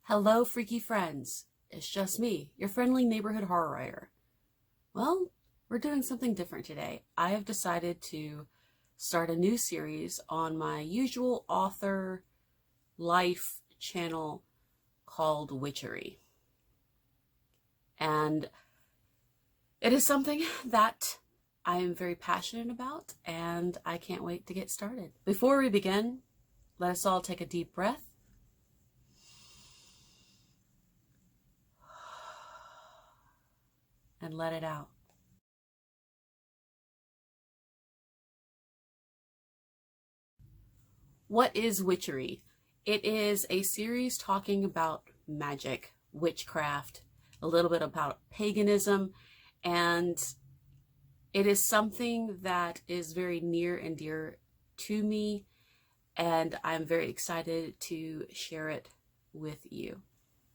Hello, freaky friends. It's just me, your friendly neighborhood horror writer. Well, we're doing something different today. I have decided to start a new series on my usual author life channel called Witchery. And it is something that I am very passionate about, and I can't wait to get started. Before we begin, let us all take a deep breath. And let it out. What is Witchery? It is a series talking about magic, witchcraft, a little bit about paganism, and it is something that is very near and dear to me, and I'm very excited to share it with you.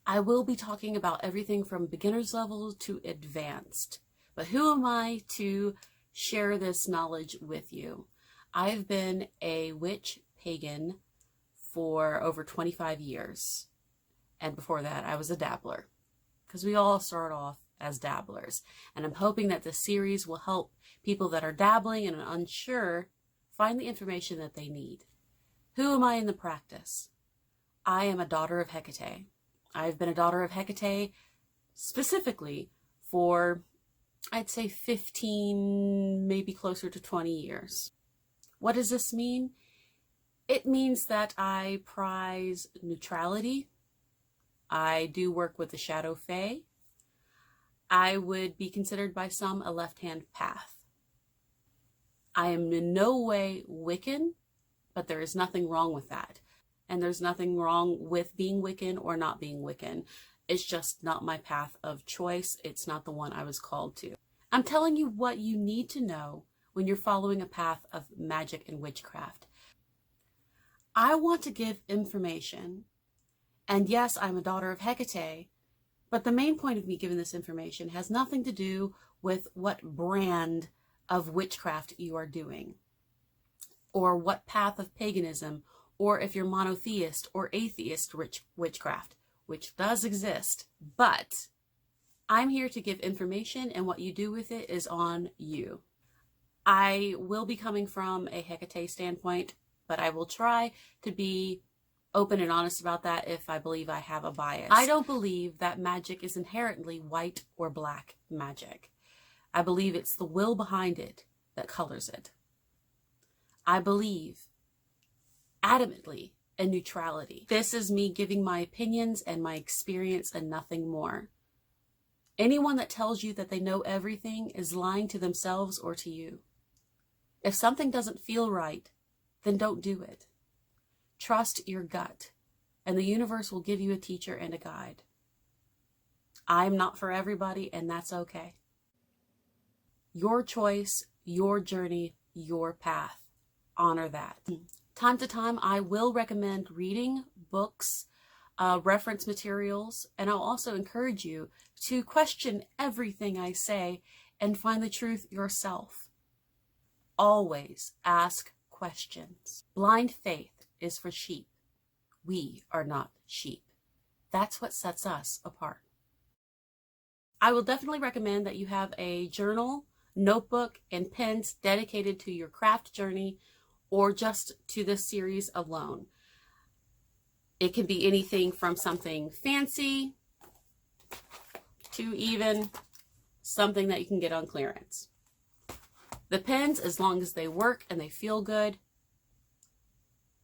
I will be talking about everything from beginner's level to advanced. But who am I to share this knowledge with you? I've been a witch pagan for over 25 years. And before that, I was a dabbler. Because we all start off as dabblers. And I'm hoping that this series will help people that are dabbling and unsure find the information that they need. Who am I in the practice? I am a daughter of Hecate. I've been a daughter of Hecate specifically for, I'd say 15, maybe closer to 20 years. What does this mean? It means that I prize neutrality. I do work with the shadow fae. I would be considered by some a left-hand path. I am in no way Wiccan, but there is nothing wrong with that. And there's nothing wrong with being Wiccan or not being Wiccan. It's just not my path of choice. It's not the one I was called to. I'm telling you what you need to know when you're following a path of magic and witchcraft. I want to give information. And yes, I'm a daughter of Hecate, but the main point of me giving this information has nothing to do with what brand of witchcraft you are doing, or what path of paganism, or if you're monotheist or atheist witchcraft, which does exist. But I'm here to give information, and what you do with it is on you. I will be coming from a Hecate standpoint, but I will try to be open and honest about that if I believe I have a bias. I don't believe that magic is inherently white or black magic. I believe it's the will behind it that colors it. I believe adamantly in neutrality. This is me giving my opinions and my experience and nothing more. Anyone that tells you that they know everything is lying to themselves or to you. If something doesn't feel right, then don't do it. Trust your gut, and the universe will give you a teacher and a guide. I'm not for everybody, and that's okay. Your choice, your journey, your path. Honor that. Time to time, I will recommend reading books, reference materials, and I'll also encourage you to question everything I say and find the truth yourself. Always ask questions. Blind faith is for sheep. We are not sheep. That's what sets us apart. I will definitely recommend that you have a journal, notebook, and pens dedicated to your craft journey, or just to this series alone. It can be anything from something fancy to even something that you can get on clearance. The pens, as long as they work and they feel good,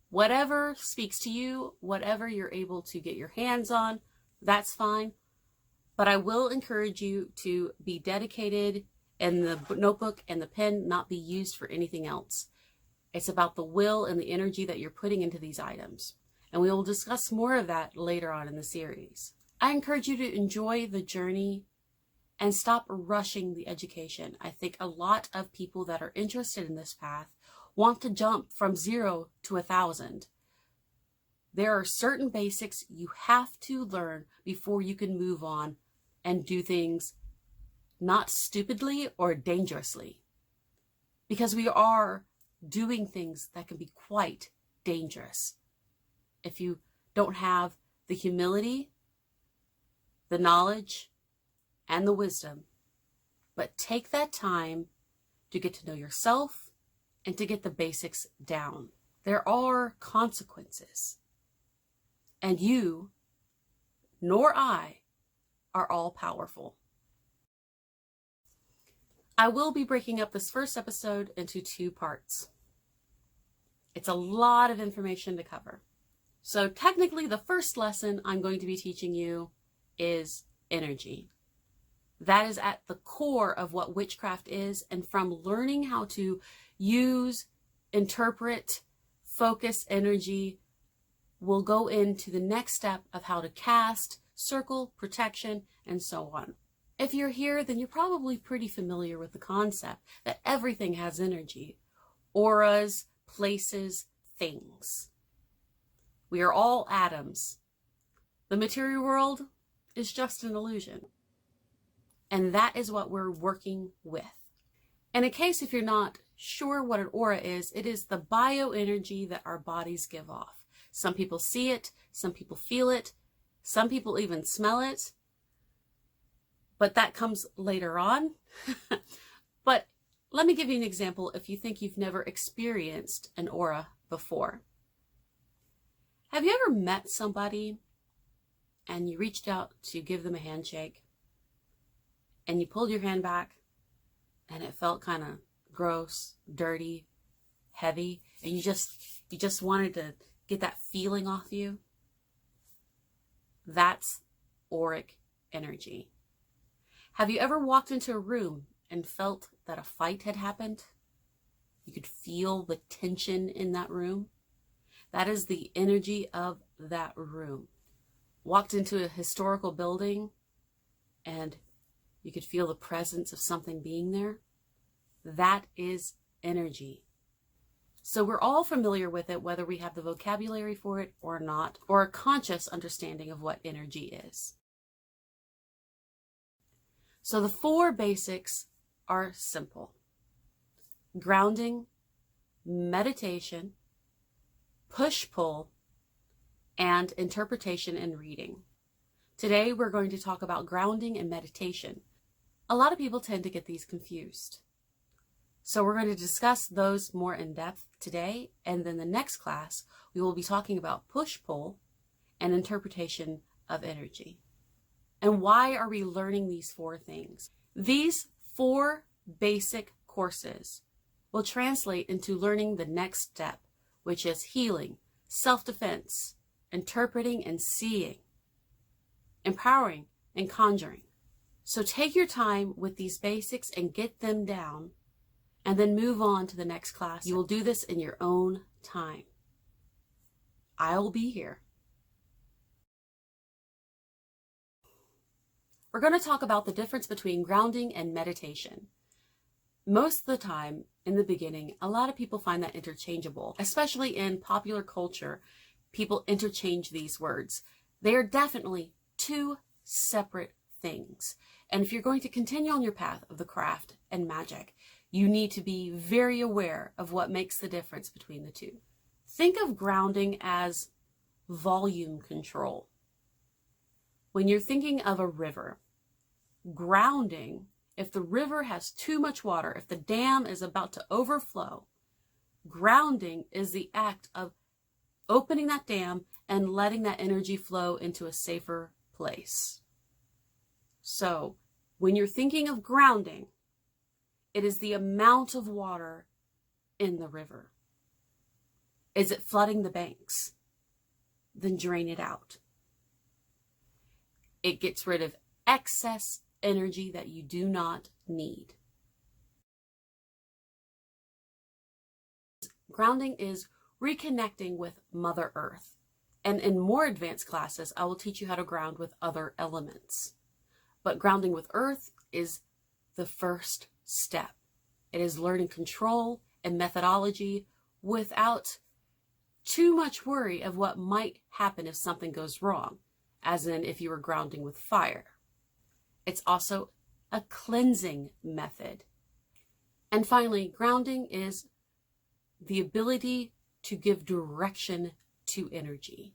whatever speaks to you, whatever you're able to get your hands on, that's fine. But I will encourage you to be dedicated, and the notebook and the pen not be used for anything else. It's about the will and the energy that you're putting into these items. And we will discuss more of that later on in the series. I encourage you to enjoy the journey and stop rushing the education. I think a lot of people that are interested in this path want to jump from 0 to 1,000. There are certain basics you have to learn before you can move on and do things not stupidly or dangerously. Because we are doing things that can be quite dangerous if you don't have the humility the knowledge and the wisdom, but take that time to get to know yourself and to get the basics down. There are consequences, and you nor I are all powerful. I will be breaking up this first episode into 2 parts. It's a lot of information to cover. So technically, the first lesson I'm going to be teaching you is energy. That is at the core of what witchcraft is, and from learning how to use, interpret, focus energy, we'll go into the next step of how to cast, circle, protection, and so on. If you're here, then you're probably pretty familiar with the concept that everything has energy, auras, places, things. We are all atoms. The material world is just an illusion. And that is what we're working with. And in case if you're not sure what an aura is, it is the bioenergy that our bodies give off. Some people see it, some people feel it, some people even smell it. But that comes later on. But let me give you an example if you think you've never experienced an aura before. Have you ever met somebody and you reached out to give them a handshake and you pulled your hand back and it felt kind of gross, dirty, heavy, and you just wanted to get that feeling off you? That's auric energy. Have you ever walked into a room and felt that a fight had happened? You could feel the tension in that room. That is the energy of that room. Walked into a historical building and you could feel the presence of something being there. That is energy. So we're all familiar with it, whether we have the vocabulary for it or not, or a conscious understanding of what energy is. So the 4 basics are simple: grounding, meditation, push-pull, and interpretation and reading. Today we're going to talk about grounding and meditation. A lot of people tend to get these confused. So we're going to discuss those more in depth today, and then the next class we will be talking about push-pull and interpretation of energy. And why are we learning these 4 things? These 4 basic courses will translate into learning the next step, which is healing, self-defense, interpreting and seeing, empowering and conjuring. So take your time with these basics and get them down, and then move on to the next class. You will do this in your own time. I'll be here. We're going to talk about the difference between grounding and meditation. Most of the time, in the beginning, a lot of people find that interchangeable, especially in popular culture. People interchange these words. They are definitely 2 separate things. And if you're going to continue on your path of the craft and magic, you need to be very aware of what makes the difference between the 2. Think of grounding as volume control. When you're thinking of a river, grounding, if the river has too much water, if the dam is about to overflow, grounding is the act of opening that dam and letting that energy flow into a safer place. So when you're thinking of grounding, it is the amount of water in the river. Is it flooding the banks? Then drain it out. It gets rid of excess energy that you do not need. Grounding is reconnecting with Mother Earth. And in more advanced classes, I will teach you how to ground with other elements. But grounding with Earth is the first step. It is learning control and methodology without too much worry of what might happen if something goes wrong, as in if you were grounding with fire. It's also a cleansing method. And finally, grounding is the ability to give direction to energy.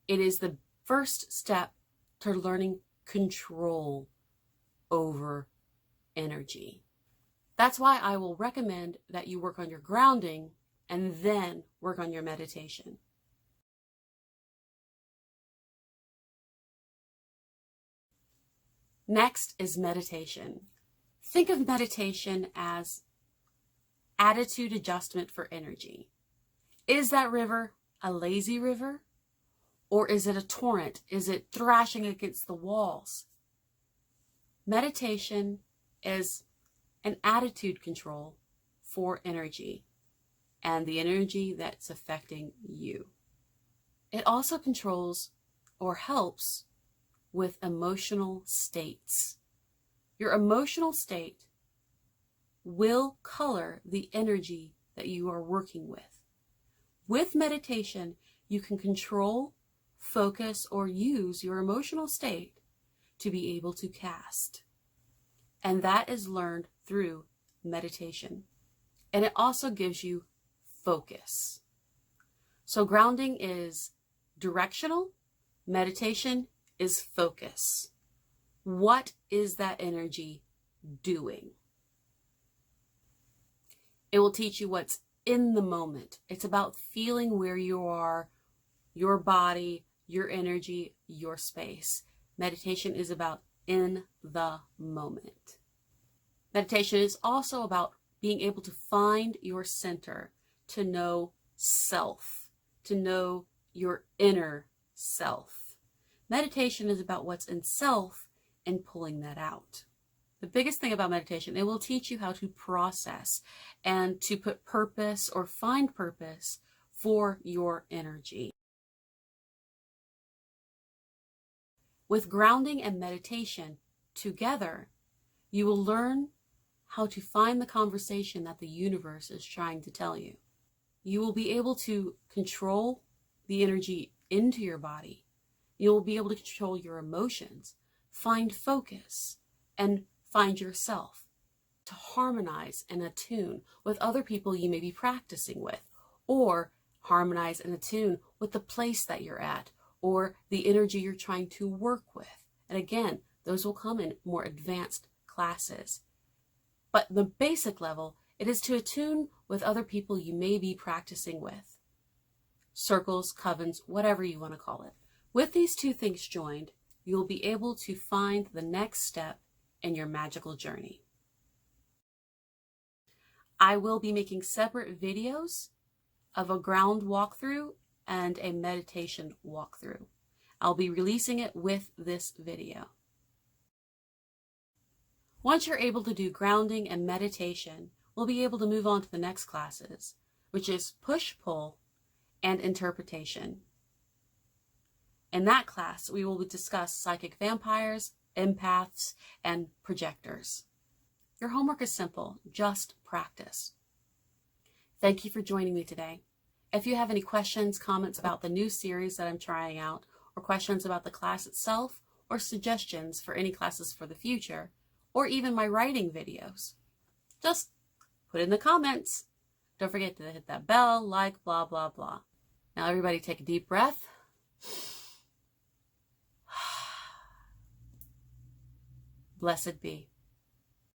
It is the first step to learning control over energy. That's why I will recommend that you work on your grounding and then work on your meditation. Next is meditation. Think of meditation as attitude adjustment for energy. Is that river a lazy river? Or is it a torrent? Is it thrashing against the walls? Meditation is an attitude control for energy and the energy that's affecting you. It also controls or helps with emotional states. Your emotional state will color the energy that you are working with. With meditation, you can control, focus, or use your emotional state to be able to cast. And that is learned through meditation. And it also gives you focus. So grounding is directional, meditation is focus. What is that energy doing? It will teach you what's in the moment. It's about feeling where you are, your body, your energy, your space. Meditation is about in the moment. Meditation is also about being able to find your center, to know self, to know your inner self. Meditation is about what's in self and pulling that out. The biggest thing about meditation, it will teach you how to process and to put purpose or find purpose for your energy. With grounding and meditation together, you will learn how to find the conversation that the universe is trying to tell you. You will be able to control the energy into your body. You'll be able to control your emotions, find focus, and find yourself, to harmonize and attune with other people you may be practicing with, or harmonize and attune with the place that you're at, or the energy you're trying to work with. And again, those will come in more advanced classes. But the basic level, it is to attune with other people you may be practicing with. Circles, covens, whatever you want to call it. With these two things joined, you'll be able to find the next step in your magical journey. I will be making separate videos of a ground walkthrough and a meditation walkthrough. I'll be releasing it with this video. Once you're able to do grounding and meditation, we'll be able to move on to the next classes, which is push-pull and interpretation. In that class, we will discuss psychic vampires, empaths, and projectors. Your homework is simple, just practice. Thank you for joining me today. If you have any questions, comments about the new series that I'm trying out, or questions about the class itself, or suggestions for any classes for the future, or even my writing videos, just put it in the comments. Don't forget to hit that bell, like, blah, blah, blah. Now everybody take a deep breath. Blessed be.